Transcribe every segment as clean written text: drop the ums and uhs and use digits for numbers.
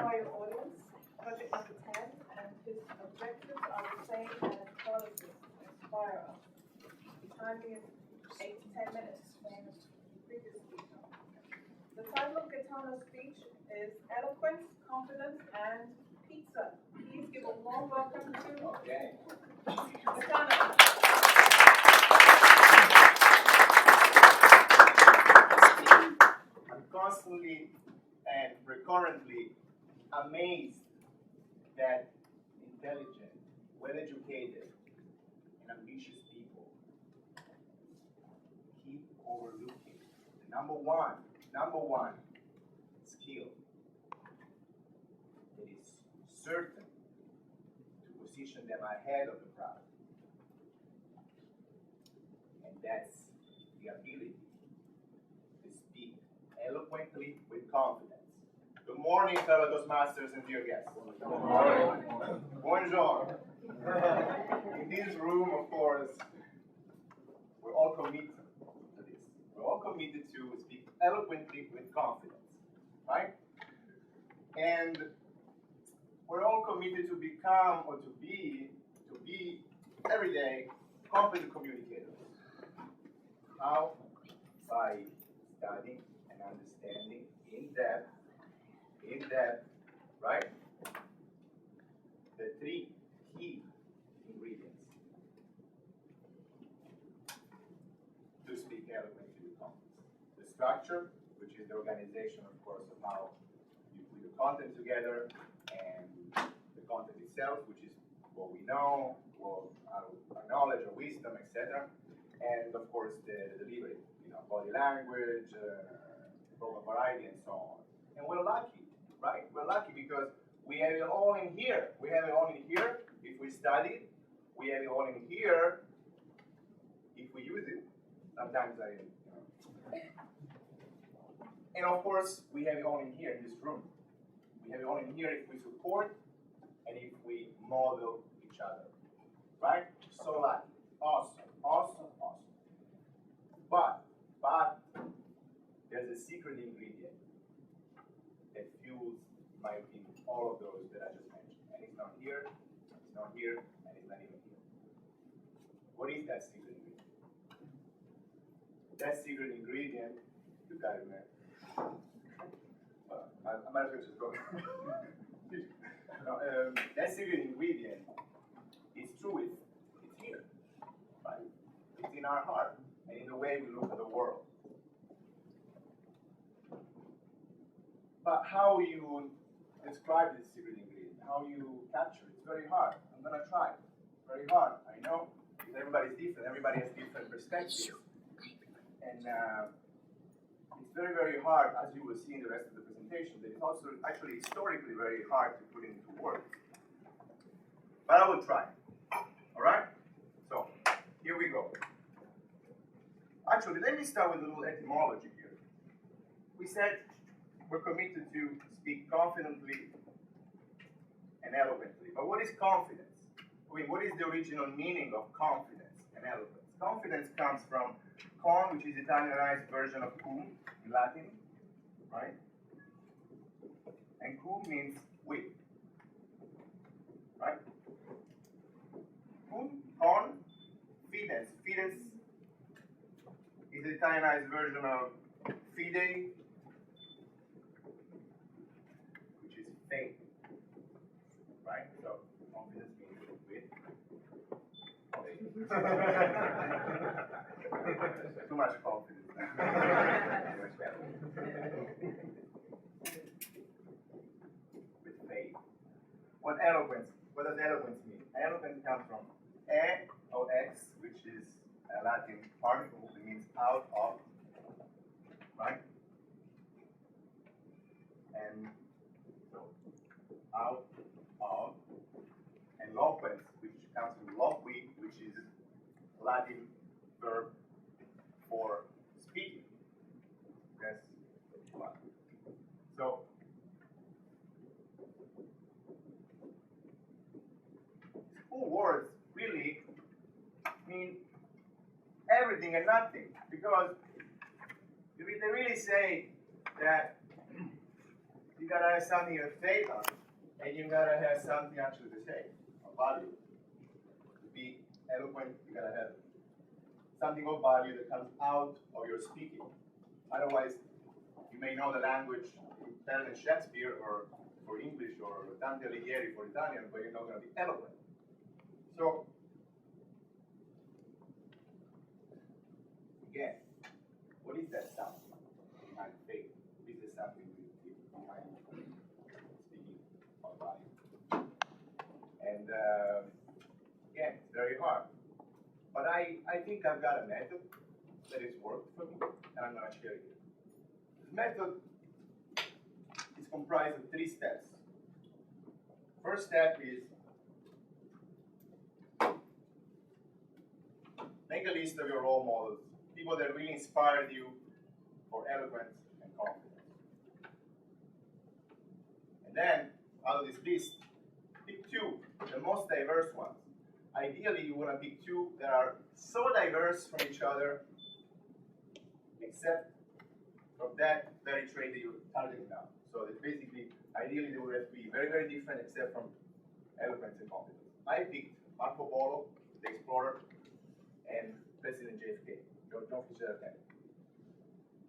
by your audience. Project number 10, and his objectives are the same as qualities, inspire us. The timing is 8 to 10 minutes, same as the previous speaker. The title of Gaetano's speech is Eloquence, Confidence, and Pizza. Please give a warm welcome to Gaetano. I'm constantly and recurrently amazed that intelligent, well-educated, and ambitious people keep overlooking the number one skill that is certain to position them ahead of the crowd. And that's the ability to speak eloquently with confidence. Good morning, fellow Toastmasters and dear guests. Good morning. Buongiorno. In this room, of course, we're all committed to this. We're all committed to speak eloquently with confidence, right? And we're all committed to become or to be every day competent communicators. How? By studying and understanding in depth, right? The three key ingredients to speak eloquently with confidence. The structure, which is the organization, of course, of how you put your content together, and the content itself, which is what we know, our knowledge, our wisdom, etc. And of course, the delivery, body language, vocal variety, and so on. And we're lucky, right? We're lucky because we have it all in here. We have it all in here if we study. We have it all in here if we use it. Sometimes And of course, we have it all in here in this room. We have it all in here if we support and if we model each other, right? So lucky. Awesome. But there's a secret ingredient that fuels, in my opinion, all of those that I just mentioned. And it's not here, and it's not even here. What is that secret ingredient? That secret ingredient, you got it, man. I might as well just go. No, that secret ingredient is truth. It's here, right? It's in our heart and in the way we look at the world. But how you describe this secret ingredient, how you capture it, it's very hard. I'm going to try. Very hard, I know, because everybody's different. Everybody has different perspectives. And it's very, very hard, as you will see in the rest of the presentation, but it's also actually historically very hard to put into words. But I will try. All right? So, here we go. Actually, let me start with a little etymology here. We said we're committed to speak confidently and eloquently. But what is confidence? I mean, what is the original meaning of confidence and eloquence? Confidence comes from con, which is the Italianized version of cum in Latin, right? And cum means with, right? Cum, con, fides. Fides is the Italianized version of fide, which is faith, right? So confidence means with. Too much confidence. With faith. What does eloquence mean? Eloquence comes from e or ex, which is a Latin particle that means out of, right? And so out of, and loquens, which comes from loqui, which is Latin verb for speaking. That's one. So school words really mean everything and nothing, because they really say that you gotta have something to say about it, and you gotta have something actually to say, a value. To be eloquent, you gotta have something of value that comes out of your speaking. Otherwise, you may know the language better than Shakespeare or for English or Dante Alighieri for Italian, but you're not gonna be eloquent. So, again, what is that sound behind faith? What is the sound behind speaking of value? And again, it's very hard. But I think I've got a method that has worked for me, and I'm going to share it here. This method is comprised of 3 steps. First step is make a list of your role models, people that really inspired you for eloquence and confidence. And then, out of this list, pick 2, the most diverse ones. Ideally, you want to pick 2 that are so diverse from each other, except from that very trait that you're targeting now. So that basically, ideally, they would have to be very, very different, except from eloquence and confidence. I picked Marco Polo, the explorer, and President JFK, John Fitzgerald Kennedy.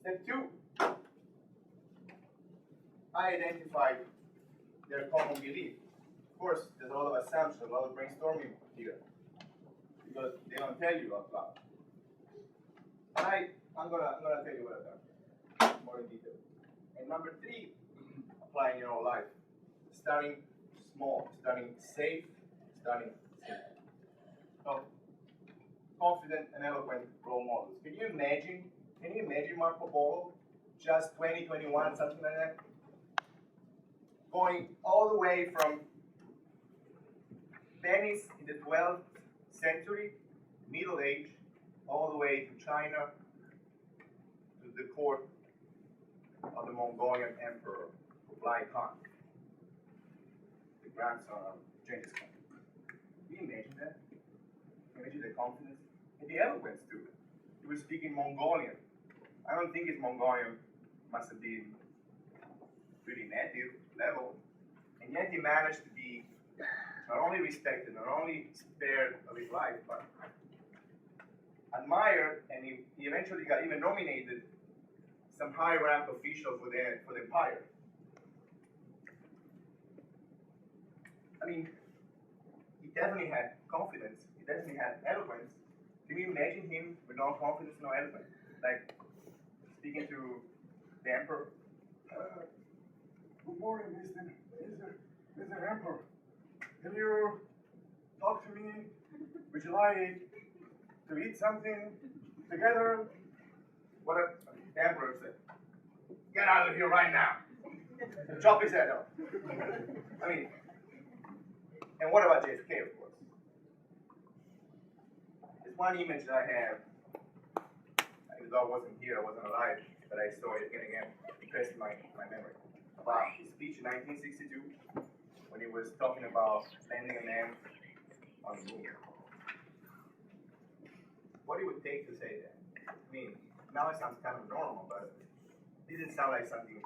Step 2, I identified their common belief. Of course, there's a lot of assumptions, a lot of brainstorming here, because they don't tell you out loud. I'm gonna tell you what I've done more in detail. And number 3, applying your own life, starting small, starting safe, starting simple. So, confident and eloquent role models. Can you imagine Marco Polo, just 20, 21, something like that? Going all the way from Venice in the 12th century, Middle Age, all the way to China, to the court of the Mongolian Emperor, Kublai Khan, the grandson of Genghis Khan. Can you imagine that? Imagine the confidence and the eloquence too. He was speaking Mongolian. I don't think his Mongolian must have been pretty native level, and yet he managed to be not only respected, not only spared of his life, but admired, and he eventually got even nominated some high-rank official for the empire. I mean, he definitely had confidence. He definitely had eloquence. Can you imagine him with no confidence, no eloquence? Like speaking to the emperor. Good morning, Mr. Emperor. Can you talk to me? Would you like to eat something together? What the emperor said. Get out of here right now. Chop his head off. I mean, and what about JFK, of course? There's one image that I have. Even though I wasn't here, I wasn't alive, but I saw it again, impressed my memory. About his speech in 1962, when he was talking about landing a man on the moon. What it would take to say that? I mean, now it sounds kind of normal, but it didn't sound like something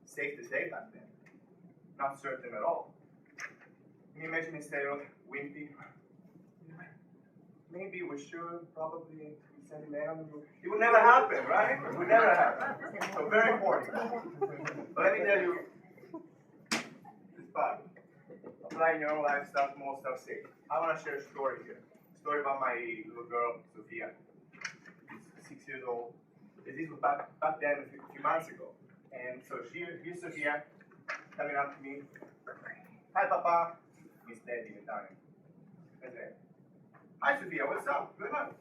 safe to say back then. Not certain at all. Can you imagine instead of wimpy? Maybe we should probably send a man on the moon. It would never happen, right? It would never happen. So very important. But let me tell you this part. Applying your own life, start small, start safe. I want to share a story here. A story about my little girl, Sophia. She's 6 years old. This was back then, a few months ago. And so here's Sophia coming up to me. Hi, Papa. Miss Daddy in Italian. Hi, Sophia. What's up? Good night.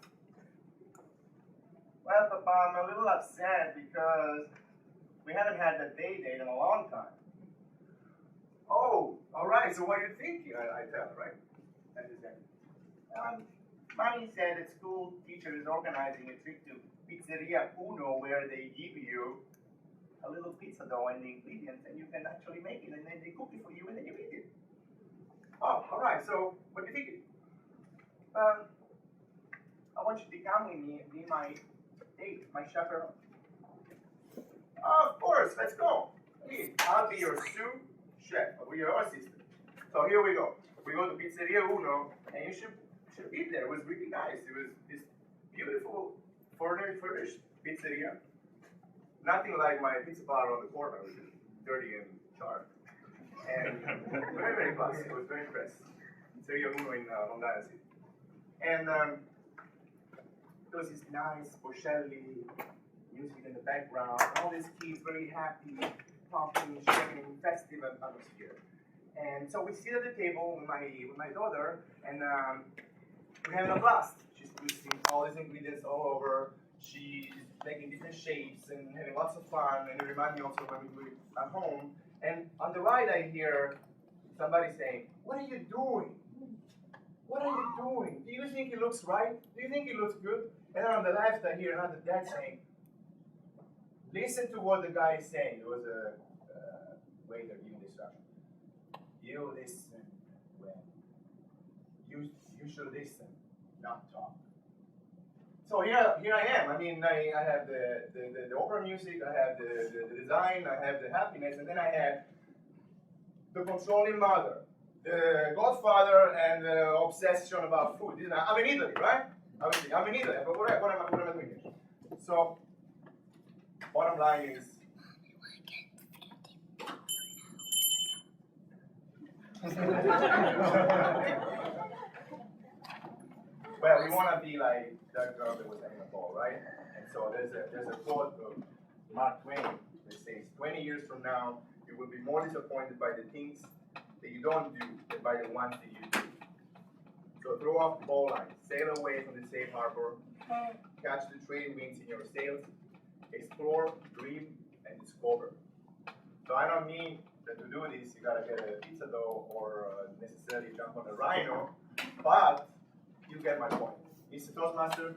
Well, Papa, I'm a little upset because we haven't had that date in a long time. Oh, all right. So what are you thinking? I tell her, right? And she said, Mommy said that school teacher is organizing a trip to Pizzeria Uno where they give you a little pizza dough and the ingredients, and you can actually make it, and then they cook it for you, and then you eat it. Oh, all right. So what do you think? I want you to come with me and be my date, my chaperone. Oh, of course. Let's go. Please. I'll be your sous chef, I'll be your assistant. So here we go. We go to Pizzeria Uno, and you should be there. It was really nice. It was this beautiful, furnished pizzeria. Nothing like my pizza bar on the corner, which is dirty and charred. And very, very classy. I was very impressed. Pizzeria Uno in Long Island City. And there was this nice Bocelli music in the background. All these kids very happy, talking, sharing, festive atmosphere. And so we sit at the table with my daughter, and we're having a blast. She's mixing all these ingredients all over. She's making different shapes and having lots of fun. And it reminds me also when we do it at home. And on the right, I hear somebody saying, "What are you doing? What are you doing? Do you think it looks right? Do you think it looks good?" And then on the left, I hear another dad saying, "Listen to what the guy is saying." There was a waiter giving the instruction. You listen when you should listen, not talk. So here I am. I mean, I have the opera music, I have the design, I have the happiness, and then I have the controlling mother, the godfather, and the obsession about food. I'm in Italy, right? Obviously, I'm in Italy. But what am I doing here? So, bottom line is, well, we want to be like that girl that was hanging a ball, right? And so there's a quote of Mark Twain that says, 20 years from now, you will be more disappointed by the things that you don't do than by the ones that you do. So throw off the ball line, sail away from the safe harbor, catch the trade winds in your sails, explore, dream, and discover. So I don't mean that to do this, you gotta get a pizza dough or necessarily jump on a rhino, but you get my point. CC Toastmaster,